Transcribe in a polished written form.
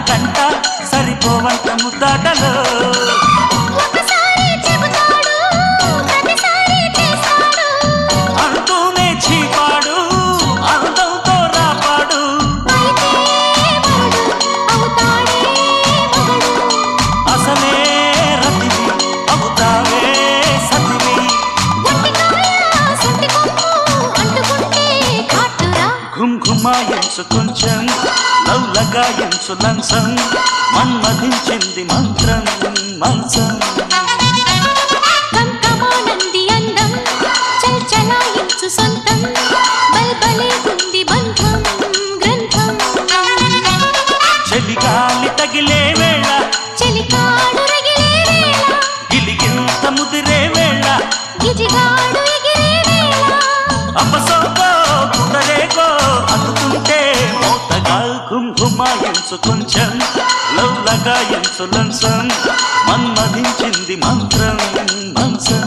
కంట సరిపోవంత ముద్దాటలో అంటూనే చీపాడు అందంతో రాపాడు అసలే రతివి అవుతావే సతివి ఘుంఘుమాయించు కొంచెం లౌలగాయించు లంసం మన్మధించింది మంత్రం మంచం చలిగాలి తగిలే వేళ గిలిగింత ముదిరే వేళ అపసోకో కుదరేకో అందుకుంటే మోతగా ఘుంఘుమాయించు కొంచెం లౌలగాయించు లంసం మన్మధించింది మంత్రం మంచం